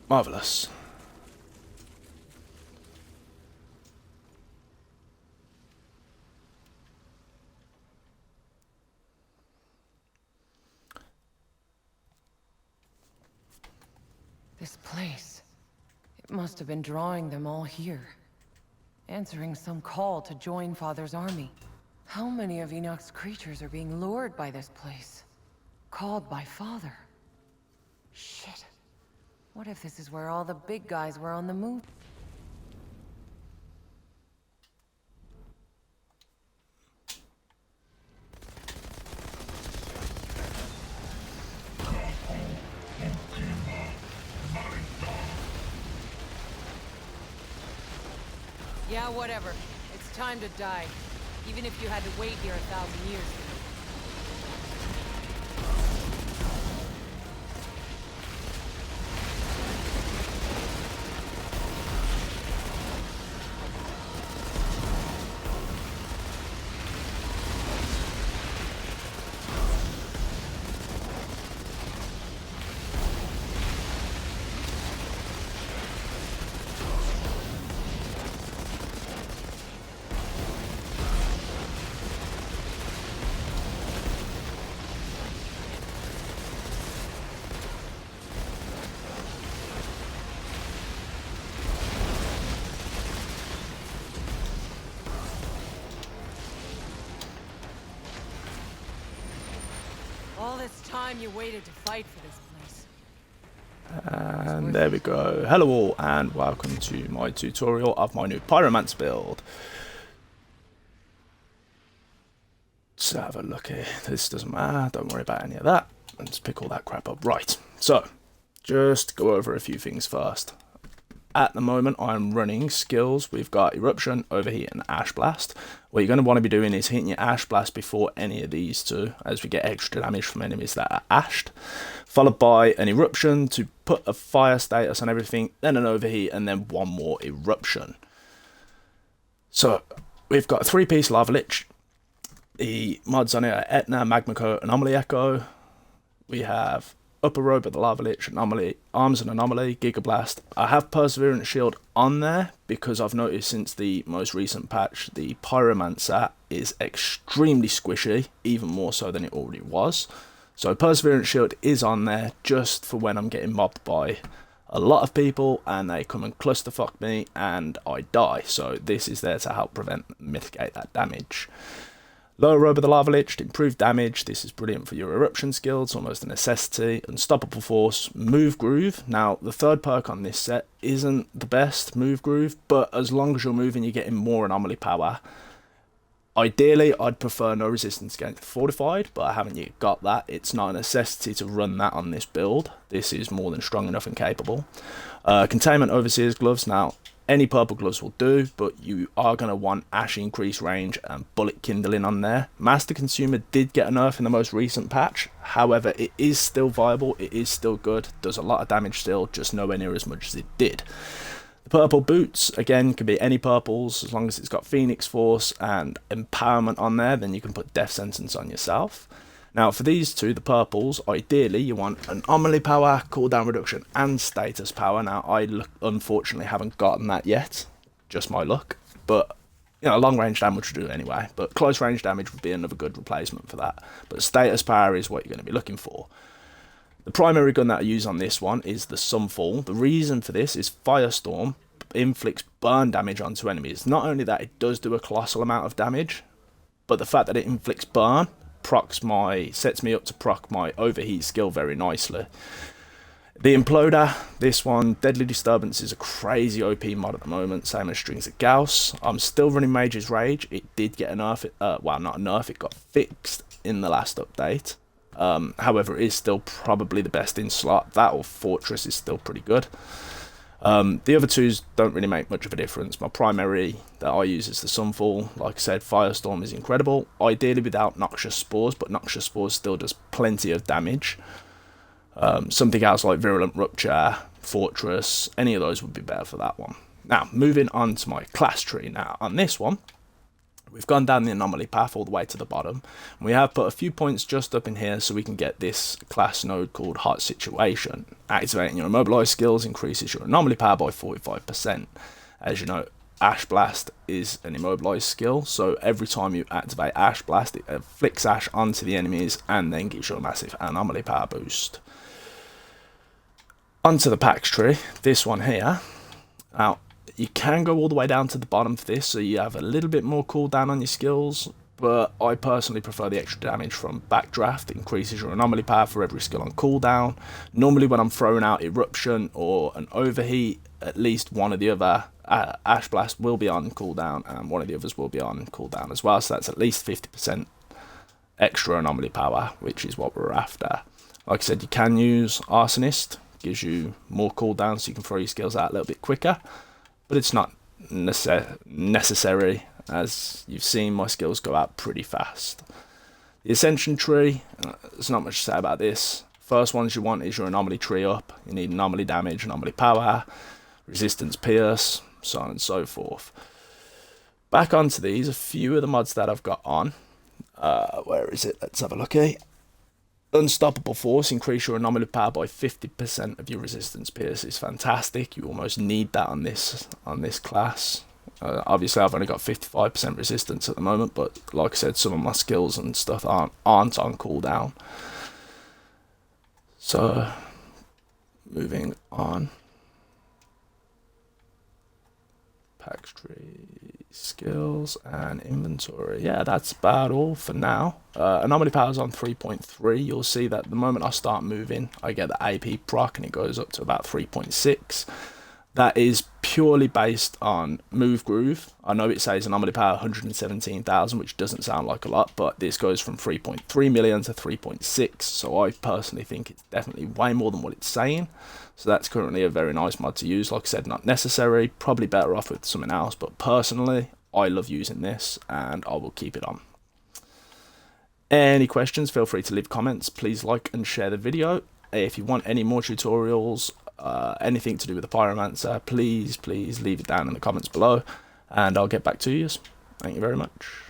Marvellous. This place. It must have been drawing them all here. Answering some call to join Father's army. How many of Enoch's creatures are being lured by this place? Called by Father? Shit. What if this is where all the big guys were on the move? Yeah, whatever. It's time to die. Even if you had to wait here 1,000 years. All this time you waited to fight for this place. And there we go. Hello all, and welcome to my tutorial of my new pyromancer build. Let's have a look here. This doesn't matter, don't worry about any of that. Let's pick all that crap up. Right, so just go over a few things first. At the moment, I'm running skills. We've got Eruption, Overheat, and Ash Blast. What you're going to want to be doing is hitting your Ash Blast before any of these two, as we get extra damage from enemies that are ashed. Followed by an Eruption to put a fire status on everything, then an Overheat, and then one more Eruption. So, we've got a 3-piece Lava Lich. The mods on it are Etna, Magma Coat, Anomaly Echo. We have Upper Robe of the Lava Lich, Anomaly, Arms and Anomaly, Giga Blast. I have Perseverance Shield on there because I've noticed since the most recent patch the Pyromancer is extremely squishy, even more so than it already was. So Perseverance Shield is on there just for when I'm getting mobbed by a lot of people and they come and clusterfuck me and I die. So this is there to help prevent and mitigate that damage. Lower Robe of the Lava Lich, improved damage. This is brilliant for your eruption skills, almost a necessity. Unstoppable Force, Move Groove. Now, the third perk on this set isn't the best, Move Groove, but as long as you're moving, you're getting more anomaly power. Ideally, I'd prefer no resistance against fortified, but I haven't yet got that. It's not a necessity to run that on this build. This is more than strong enough and capable. Containment Overseer's Gloves. Now, any purple gloves will do, but you are going to want Ash increase range and bullet kindling on there. Master Consumer did get a nerf in the most recent patch. However, it is still viable, it is still good, does a lot of damage still, just nowhere near as much as it did. The purple boots, again, can be any purples, as long as it's got Phoenix Force and Empowerment on there, then you can put Death Sentence on yourself. Now, for these two, the purples, ideally, you want an Anomaly Power, Cooldown Reduction, and Status Power. Now, I unfortunately haven't gotten that yet. Just my luck. But, you know, long range damage would do anyway. But close range damage would be another good replacement for that. But Status Power is what you're going to be looking for. The primary gun that I use on this one is the Sunfall. The reason for this is Firestorm inflicts burn damage onto enemies. Not only that, it does do a colossal amount of damage, but the fact that it inflicts burn sets me up to proc my overheat skill very nicely. The Imploder, this one, Deadly Disturbance is a crazy OP mod at the moment, same as Strings of Gauss. I'm still running Mage's Rage. It did get a nerf, well, not a nerf, it got fixed in the last update. However, it is still probably the best in slot. That or Fortress is still pretty good. The other twos don't really make much of a difference. My primary that I use is the Sunfall. Like I said, Firestorm is incredible. Ideally without Noxious Spores, but Noxious Spores still does plenty of damage. Something else like Virulent Rupture, Fortress, any of those would be better for that one. Now, moving on to my class tree. Now, on this one, We've gone down the anomaly path all the way to the bottom. And we have put a few points just up in here so we can get this class node called Hot Situation. Activating your immobilize skills increases your anomaly power by 45%. As you know, Ash Blast is an immobilize skill, so every time you activate Ash Blast, it flicks ash onto the enemies and then gives you a massive anomaly power boost. Onto the Pax Tree, this one here. Now, you can go all the way down to the bottom for this, so you have a little bit more cooldown on your skills, but I personally prefer the extra damage from Backdraft. It increases your anomaly power for every skill on cooldown. Normally when I'm throwing out Eruption or an Overheat, at least one of the other Ash Blast will be on cooldown, and one of the others will be on cooldown as well, so that's at least 50% extra anomaly power, which is what we're after. Like I said, you can use Arsonist, gives you more cooldown so you can throw your skills out a little bit quicker, but it's not necessary. As you've seen, my skills go out pretty fast. The Ascension Tree, there's not much to say about this. First ones you want is your anomaly tree up. You need anomaly damage, anomaly power, resistance pierce, so on and so forth. Back onto these, a few of the mods that I've got on. Where is it? Let's have a look here. Unstoppable Force, increase your anomaly power by 50% of your resistance pierce is fantastic. You almost need that on this class. Obviously, I've only got 55% resistance at the moment, but like I said, some of my skills and stuff aren't on cooldown. So, moving on. Pax Tree, skills and inventory. Yeah, that's about all for now. Anomaly power is on 3.3. You'll see that the moment I start moving, I get the AP proc and it goes up to about 3.6. That is purely based on move groove. I know it says anomaly power 117,000, which doesn't sound like a lot, but this goes from 3.3 million to 3.6. So I personally think it's definitely way more than what it's saying. So that's currently a very nice mod to use. Like I said, not necessary, probably better off with something else, but personally, I love using this and I will keep it on. Any questions, feel free to leave comments. Please like and share the video. If you want any more tutorials, anything to do with the pyromancer, please leave it down in the comments below and I'll get back to you. Thank you very much.